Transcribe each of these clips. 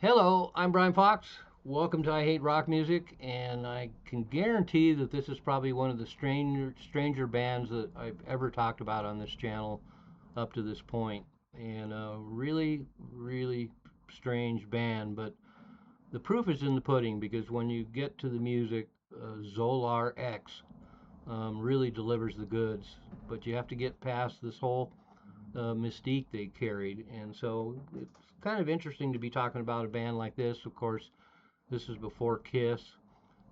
Hello, I'm Brian Fox. Welcome to I Hate Rock Music, and I can guarantee that this is probably one of the stranger bands that I've ever talked about on this channel up to this point. And a really strange band, but the proof is in the pudding because when you get to the music, ZOLAR X really delivers the goods. But you have to get past this whole mystique they carried, and so it's kind of interesting to be talking about a band like this. Of course, this is before Kiss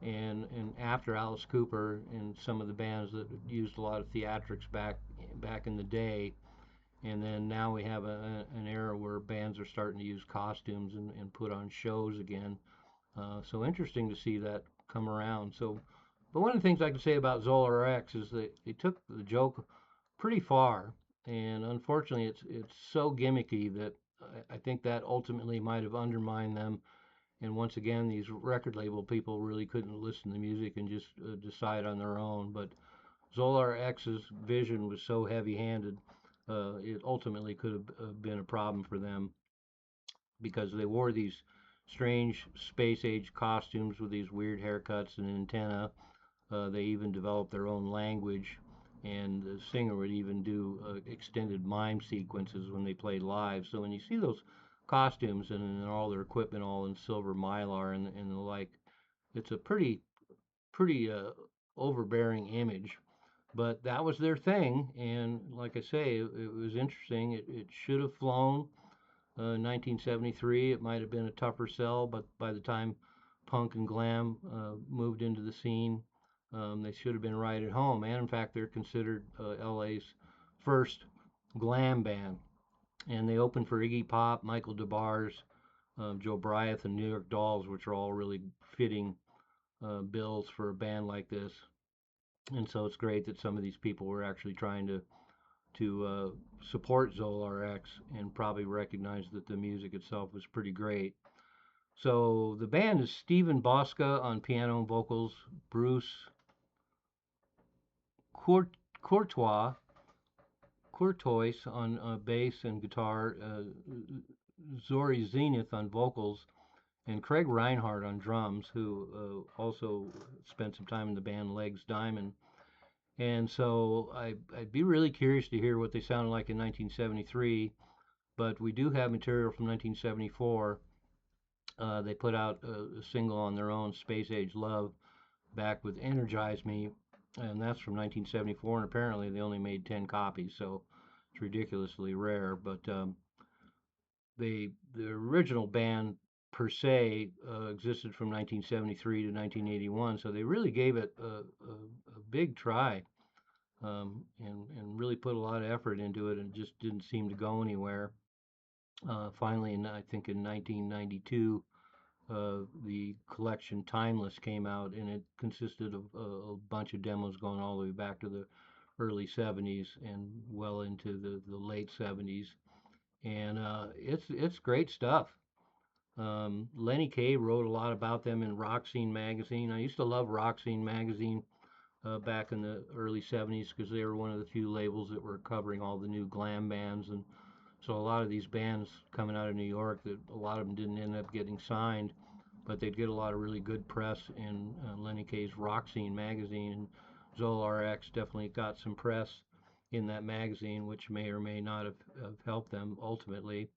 and after Alice Cooper and some of the bands that used a lot of theatrics back in the day. And then now we have an era where bands are starting to use costumes and put on shows again. So interesting to see that come around. But one of the things I can say about Zolar X is that they took the joke pretty far, and unfortunately, it's so gimmicky that I think that ultimately might have undermined them. And once again, these record label people really couldn't listen to music and just decide on their own. But Zolar X's vision was so heavy-handed, it ultimately could have been a problem for them because they wore these strange space age costumes with these weird haircuts and antenna. They even developed their own language, and the singer would even do extended mime sequences when they played live. So when you see those costumes and all their equipment all in silver mylar and the like, it's a pretty overbearing image. But that was their thing, and like I say, it was interesting. It should have flown. 1973, it might have been a tougher sell, but by the time punk and glam moved into the scene, they should have been right at home. And in fact, they're considered LA's first glam band. And they opened for Iggy Pop, Michael DeBar's, Joe Bryant, and New York Dolls, which are all really fitting bills for a band like this. And so it's great that some of these people were actually trying to support Zolar X and probably recognize that the music itself was pretty great. So the band is Stephen Bosca on piano and vocals, Bruce Courtois Courtois on bass and guitar, Zori Zenith on vocals, and Craig Reinhardt on drums, who also spent some time in the band Legs Diamond. And so I'd be really curious to hear what they sounded like in 1973, but we do have material from 1974. They put out a single on their own, Space Age Love, back with Energize Me, and that's from 1974, and apparently they only made 10 copies, so it's ridiculously rare. But the original band per se existed from 1973 to 1981, so they really gave it a big try, and really put a lot of effort into it, and it just didn't seem to go anywhere. Finally, I think in 1992, the collection Timeless came out, and it consisted of a bunch of demos going all the way back to the early 70s and well into the late 70s. And it's great stuff. Lenny Kaye wrote a lot about them in Rock Scene magazine. I used to love Rock Scene magazine back in the early 70s because they were one of the few labels that were covering all the new glam bands. And so a lot of these bands coming out of New York, that a lot of them didn't end up getting signed, but they'd get a lot of really good press in Lenny Kaye's Rock Scene magazine. And Zolar X definitely got some press in that magazine, which may or may not have helped them ultimately.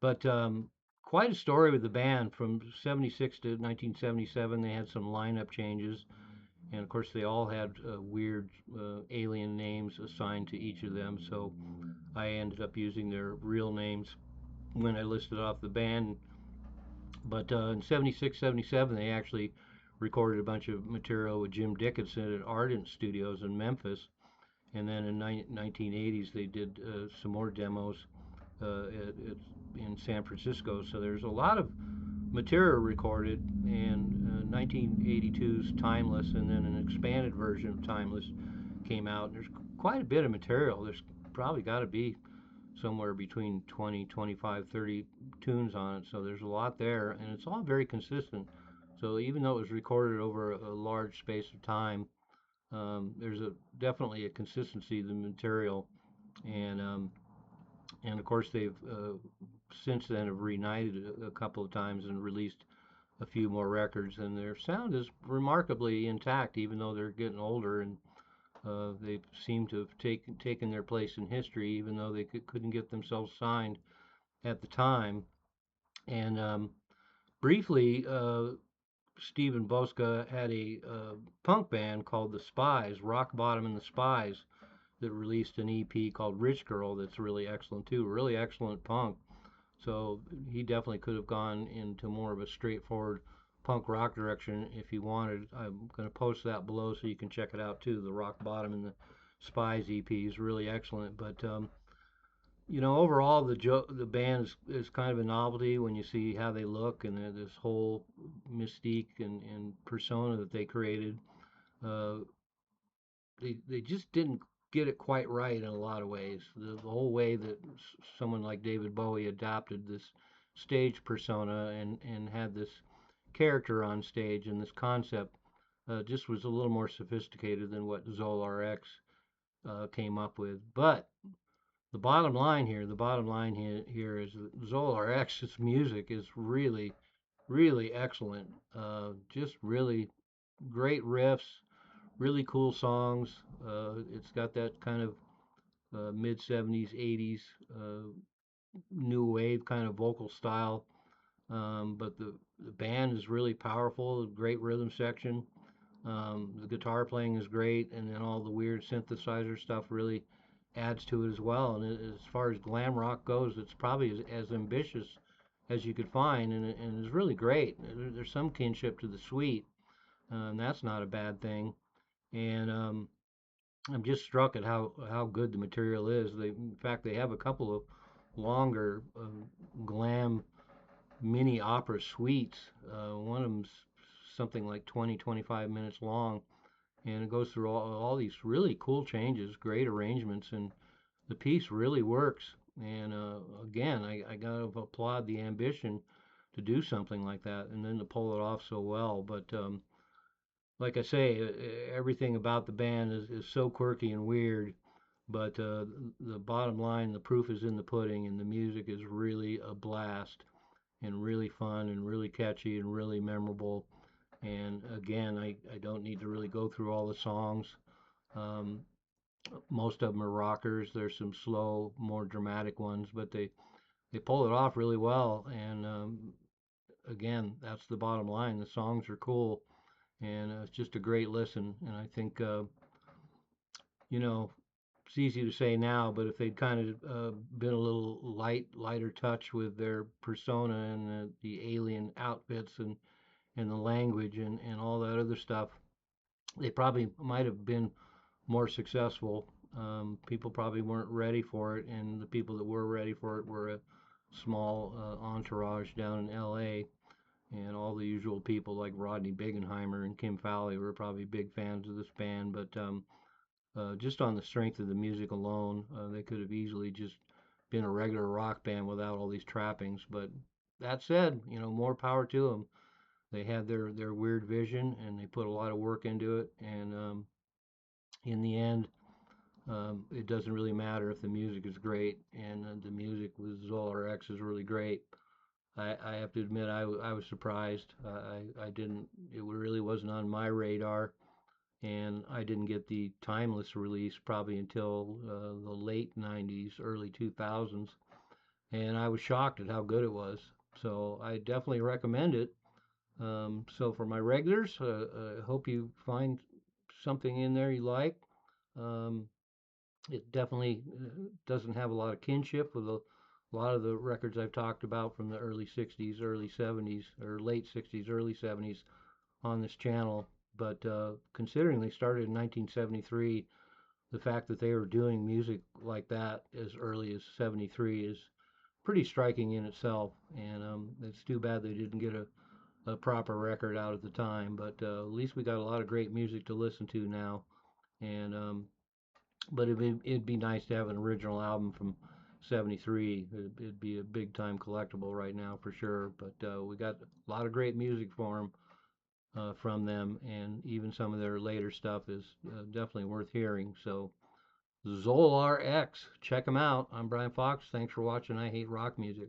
But quite a story with the band. From 76 to 1977, they had some lineup changes. And of course, they all had weird alien names assigned to each of them. So I ended up using their real names when I listed off the band. But in 76, 77, they actually recorded a bunch of material with Jim Dickinson at Ardent Studios in Memphis. And then in 1980s, they did some more demos in San Francisco. So there's a lot of material recorded, and 1982's Timeless, and then an expanded version of Timeless came out. There's quite a bit of material. There's probably got to be somewhere between 20, 25, 30 tunes on it. So there's a lot there, and it's all very consistent. So even though it was recorded over a large space of time, there's definitely a consistency of the material, and of course they've since then have reunited a couple of times and released a few more records, and their sound is remarkably intact, even though they're getting older, and they seem to have taken their place in history, even though they couldn't get themselves signed at the time. And briefly, Stephen Bosca had a punk band called the Spies, Rock Bottom and the Spies, that released an EP called Rich Girl that's really excellent too, really excellent punk. So he definitely could have gone into more of a straightforward punk rock direction if he wanted. I'm going to post that below so you can check it out too. The Rock Bottom and the Spies EP is really excellent. But overall the band is kind of a novelty when you see how they look and this whole mystique and persona that they created. Uh, they just didn't get it quite right in a lot of ways. The whole way that someone like David Bowie adopted this stage persona and had this character on stage and this concept just was a little more sophisticated than what ZOLAR X came up with. But the bottom line here is that ZOLAR X's music is really, really excellent. Just really great riffs, really cool songs. It's got that kind of mid 70s, 80s new wave kind of vocal style. But the band is really powerful, great rhythm section. The guitar playing is great, and then all the weird synthesizer stuff really adds to it as well. And as far as glam rock goes, it's probably as ambitious as you could find, and it's really great. There's some kinship to the Sweet, and that's not a bad thing. And I'm just struck at how good the material is. In fact, they have a couple of longer glam mini opera suites. One of them's something like 20-25 minutes long, and it goes through all these really cool changes, great arrangements, and the piece really works. And again, I gotta applaud the ambition to do something like that and then to pull it off so well. But like I say, everything about the band is so quirky and weird. But the bottom line, the proof is in the pudding, and the music is really a blast and really fun and really catchy and really memorable. And again, I don't need to really go through all the songs. Um, Most of them are rockers. There's some slow, more dramatic ones, but they pull it off really well. And again, that's the bottom line. The songs are cool, and it's just a great listen. And I think you know it's easy to say now, but if they'd kind of been a little lighter touch with their persona and the alien outfits and the language and all that other stuff, they probably might have been more successful. People probably weren't ready for it, and the people that were ready for it were a small entourage down in L.A. And all the usual people like Rodney Bingenheimer and Kim Fowley were probably big fans of this band. But just on the strength of the music alone, they could have easily just been a regular rock band without all these trappings. But that said, more power to them. They had their weird vision and they put a lot of work into it. And in the end, it doesn't really matter if the music is great. And the music with Zolar X is really great. I have to admit, I was surprised. I didn't, it really wasn't on my radar. And I didn't get the Timeless release probably until the late 90s, early 2000s. And I was shocked at how good it was. So I definitely recommend it. So for my regulars, I hope you find something in there you like. Um, it definitely doesn't have a lot of kinship with a lot of the records I've talked about from the early 60s, early 70s, or late 60s, early 70s on this channel. But considering they started in 1973, the fact that they were doing music like that as early as 73 is pretty striking in itself. And it's too bad they didn't get a proper record out at the time. But at least we got a lot of great music to listen to now. And but it'd be nice to have an original album from 73. It'd be a big time collectible right now for sure. But we got a lot of great music for them. From them, and even some of their later stuff is definitely worth hearing. So, Zolar X, check them out. I'm Brian Fox. Thanks for watching I Hate Rock Music.